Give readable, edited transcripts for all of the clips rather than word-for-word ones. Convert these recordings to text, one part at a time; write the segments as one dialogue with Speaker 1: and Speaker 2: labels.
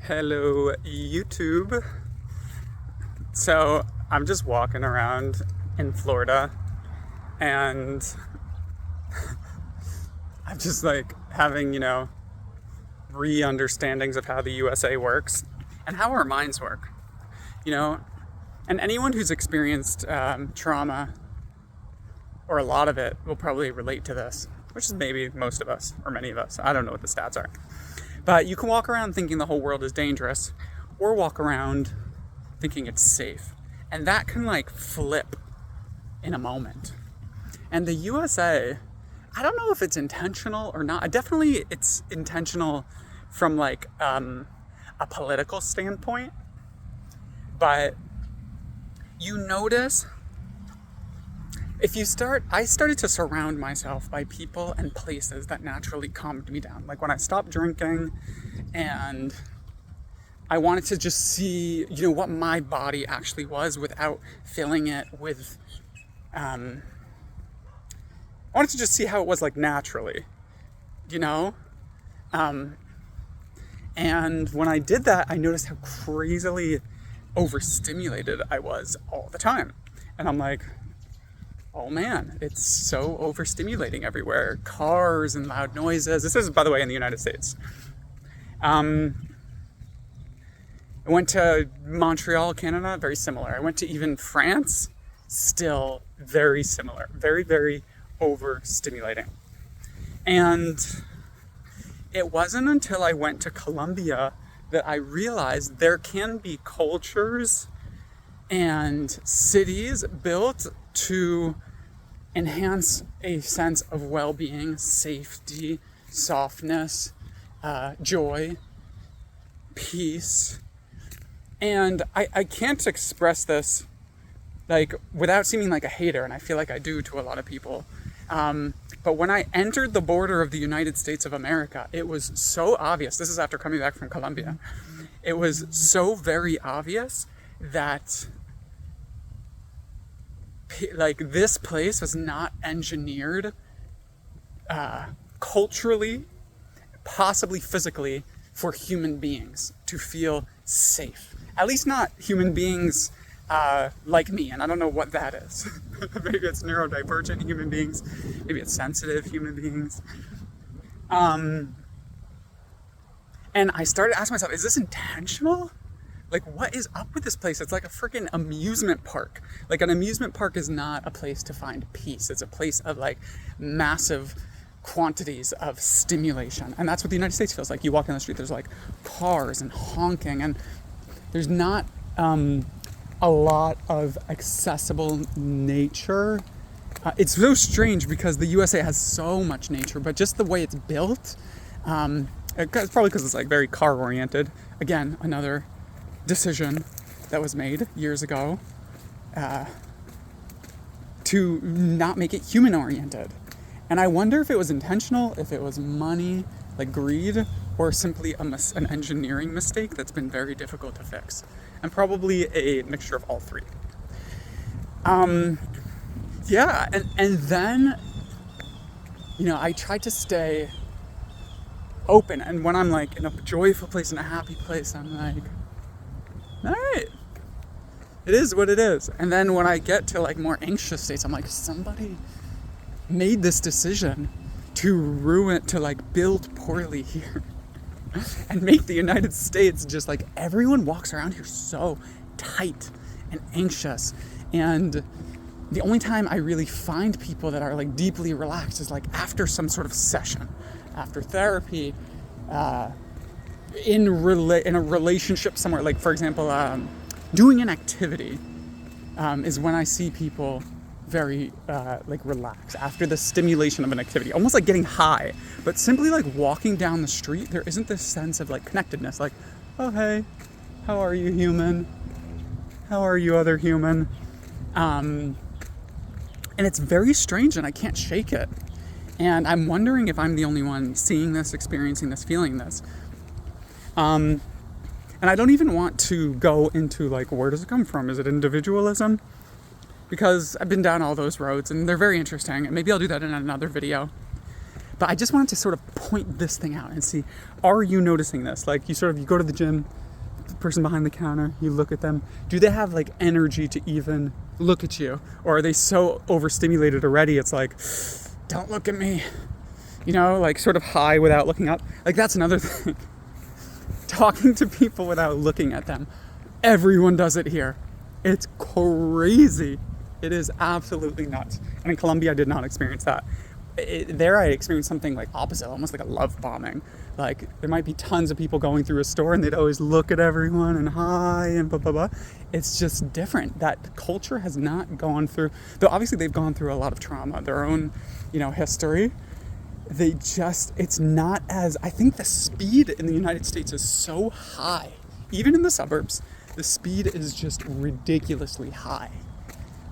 Speaker 1: Hello, YouTube. So I'm just walking around in Florida and I'm just like having, re-understandings of how the USA works and how our minds work, you know. And anyone who's experienced trauma, or a lot of it, will probably relate to this, which is maybe most of us or many of us. I don't know what the stats are. But you can walk around thinking the whole world is dangerous, or walk around thinking it's safe. And that can flip in a moment. And the USA, I don't know if it's intentional or not. Definitely it's intentional from a political standpoint. But you notice, I started to surround myself by people and places that naturally calmed me down. Like when I stopped drinking and I wanted to just see, what my body actually was without filling it with, I wanted to just see how it was naturally, and when I did that, I noticed how crazily overstimulated I was all the time. And I'm like, oh man, it's so overstimulating everywhere. Cars and loud noises. This is, by the way, in the United States. I went to Montreal, Canada, very similar. I went to even France, still very similar. Very, very overstimulating. And it wasn't until I went to Colombia that I realized there can be cultures and cities built to enhance a sense of well-being, safety, softness, joy, peace. And I can't express this without seeming like a hater, and I feel like I do to a lot of people. But when I entered the border of the United States of America, it was so obvious. This is after coming back from Colombia. It was so very obvious that this place was not engineered culturally, possibly physically, for human beings to feel safe. At least not human beings like me, and I don't know what that is. Maybe it's neurodivergent human beings, maybe it's sensitive human beings. And I started asking myself, is this intentional? What is up with this place? It's like a freaking amusement park. An amusement park is not a place to find peace. It's a place of massive quantities of stimulation. And that's what the United States feels like. You walk down the street, there's cars and honking, and there's not a lot of accessible nature. It's so strange because the USA has so much nature, but just the way it's built, it's probably because it's very car oriented. Again, another decision that was made years ago to not make it human oriented. And I wonder if it was intentional, if it was money, greed, or simply an engineering mistake that's been very difficult to fix. And probably a mixture of all three. Yeah, and then, I tried to stay open. And when I'm in a joyful place, in a happy place, I'm all right, it is what it is. And then when I get to more anxious states, I'm somebody made this decision to build poorly here and make the United States just everyone walks around here so tight and anxious. And the only time I really find people that are deeply relaxed is after some sort of session, after therapy, in a relationship somewhere, for example, doing an activity, is when I see people very relax after the stimulation of an activity, almost like getting high. But simply walking down the street, there isn't this sense of connectedness, oh hey, how are you, human? How are you, other human? And it's very strange, and I can't shake it. And I'm wondering if I'm the only one seeing this, experiencing this, feeling this. And I don't even want to go into where does it come from? Is it individualism? Because I've been down all those roads and they're very interesting, and maybe I'll do that in another video. But I just wanted to sort of point this thing out and see, are you noticing this? Like you go to the gym, the person behind the counter, you look at them. Do they have like energy to even look at you? Or are they so overstimulated already? It's like, don't look at me, like sort of high without looking up. Like that's another thing. Talking to people without looking at them. Everyone does it here. It's crazy. It is absolutely nuts. And in Colombia, I did not experience that. There I experienced something like opposite, almost like a love bombing. Like there might be tons of people going through a store and they'd always look at everyone and hi and blah, blah, blah. It's just different. That culture has not gone through, though obviously they've gone through a lot of trauma, their own, history. It's not as, I think the speed in the United States is so high. Even in the suburbs, the speed is just ridiculously high.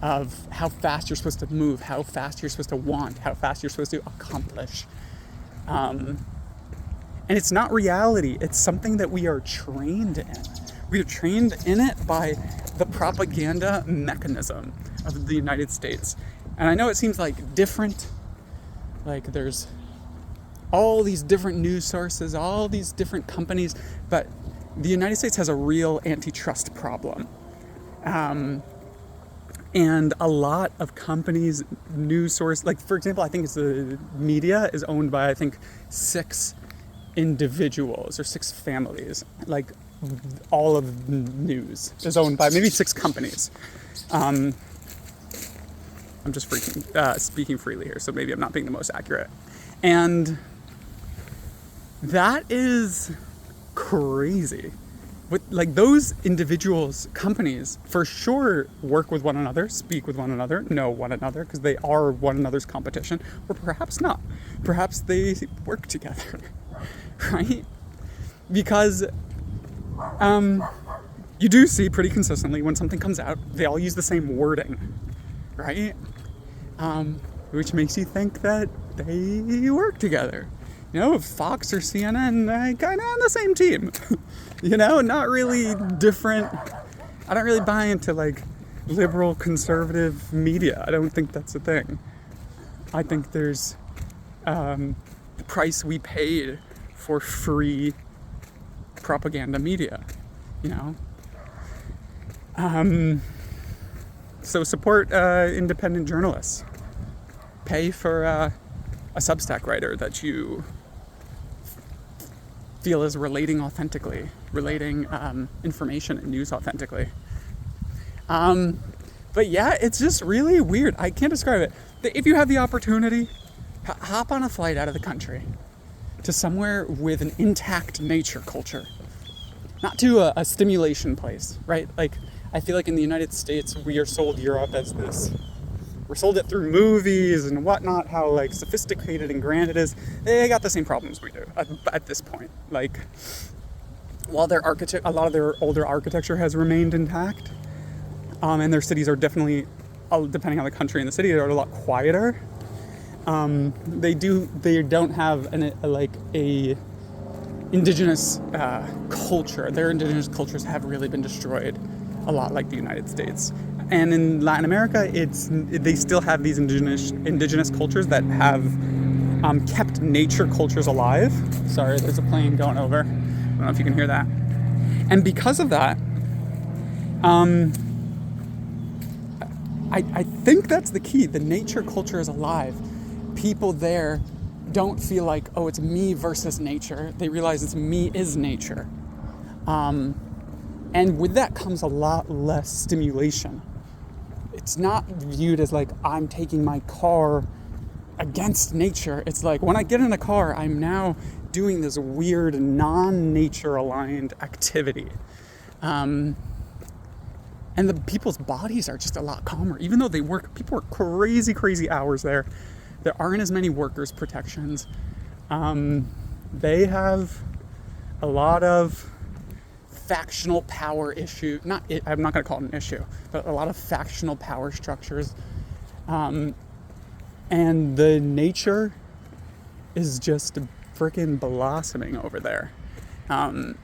Speaker 1: Of how fast you're supposed to move, how fast you're supposed to want, how fast you're supposed to accomplish. And it's not reality. It's something that we are trained in. We are trained in it by the propaganda mechanism of the United States. And I know it seems like different, like there's all these different news sources, all these different companies, but the United States has a real antitrust problem. And a lot of companies, news source, like for example, I think it's the media is owned by, I think, 6 individuals or 6 families. Like all of news is owned by maybe 6 companies. I'm just speaking freely here, so maybe I'm not being the most accurate. And that is crazy. With like those individuals, companies for sure work with one another, speak with one another, know one another because they are one another's competition, or perhaps not. Perhaps they work together, right? Because you do see pretty consistently when something comes out, they all use the same wording, right? Which makes you think that they work together. Fox or CNN, kind of on the same team. Not really different. I don't really buy into like liberal conservative media. I don't think that's a thing. I think there's the price we paid for free propaganda media, So support independent journalists. Pay for a Substack writer that you feel is relating authentically, relating information and news authentically. But yeah, it's just really weird. I can't describe it. If you have the opportunity, hop on a flight out of the country to somewhere with an intact nature culture, not to a stimulation place, right? Like, I feel like in the United States, we are sold Europe as this. We're sold it through movies and whatnot, how like sophisticated and grand it is. They got the same problems we do at this point. Like, while a lot of their older architecture has remained intact, and their cities are definitely, depending on the country and the city, are a lot quieter. They don't have a indigenous culture. Their indigenous cultures have really been destroyed, a lot like the United States. And in Latin America, they still have these indigenous cultures that have kept nature cultures alive. Sorry, there's a plane going over. I don't know if you can hear that. And because of that, I think that's the key. The nature culture is alive. People there don't feel like, oh, it's me versus nature. They realize it's me is nature. And with that comes a lot less stimulation. It's not viewed as like I'm taking my car against nature. It's like when I get in a car, I'm now doing this weird non-nature aligned activity. And the people's bodies are just a lot calmer, even though people work crazy hours there. There aren't as many workers' protections. They have a lot of factional power issue. I'm not going to call it an issue, but a lot of factional power structures. And the nature is just freaking blossoming over there. And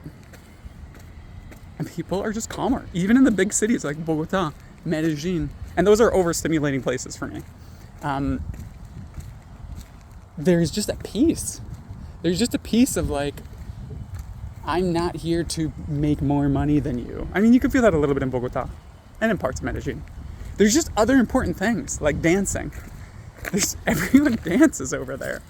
Speaker 1: people are just calmer, even in the big cities like Bogota, Medellin. And those are overstimulating places for me. there's just a peace. There's just a piece of like, I'm not here to make more money than you. I mean, you can feel that a little bit in Bogota and in parts of Medellin. There's just other important things like dancing. Everyone dances over there.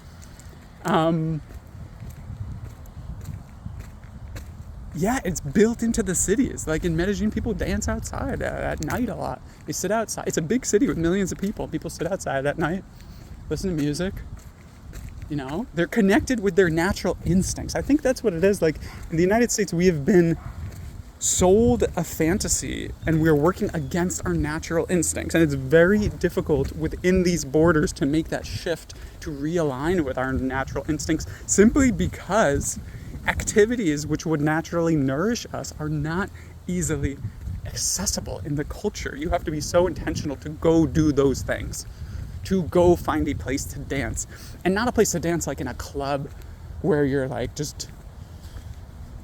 Speaker 1: Yeah, it's built into the cities. Like in Medellin, people dance outside at night a lot. They sit outside. It's a big city with millions of people. People sit outside at night, listen to music. You know, they're connected with their natural instincts. I think that's what it is. Like in the United States, we have been sold a fantasy and we're working against our natural instincts. And it's very difficult within these borders to make that shift, to realign with our natural instincts, simply because activities which would naturally nourish us are not easily accessible in the culture. You have to be so intentional to go do those things, to go find a place to dance, and not a place to dance like in a club where you're like just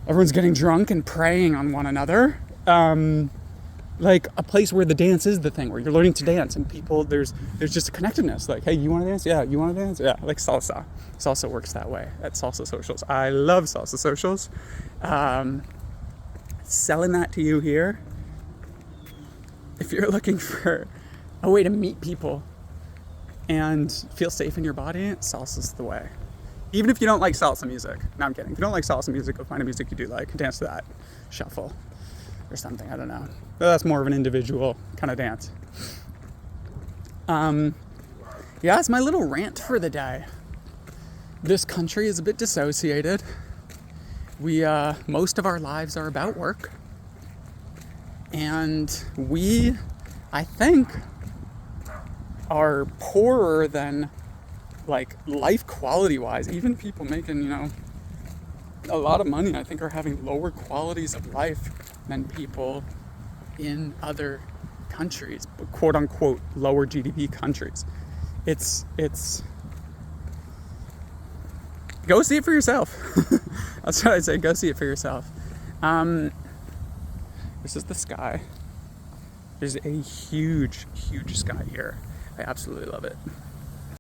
Speaker 1: everyone's getting drunk and preying on one another. Like a place where the dance is the thing, where you're learning to dance, and people, there's just a connectedness. Like, hey, you want to dance? Yeah, you want to dance? Yeah, like salsa. Salsa works that way at salsa socials. I love salsa socials. Selling that to you here. If you're looking for a way to meet people and feel safe in your body, salsa's the way. Even if you don't like salsa music. No, I'm kidding. If you don't like salsa music, go find a music you do like. Dance to that. Shuffle or something. I don't know. But that's more of an individual kind of dance. Yeah, it's my little rant for the day. This country is a bit dissociated. Most of our lives are about work. And we, I think, are poorer than like life quality wise. Even people making, you know, a lot of money, I think, are having lower qualities of life than people in other countries, quote unquote lower GDP countries. It's go see it for yourself. That's what I'd say. Go see it for yourself. This is the sky. There's a huge, huge sky here. I absolutely love it.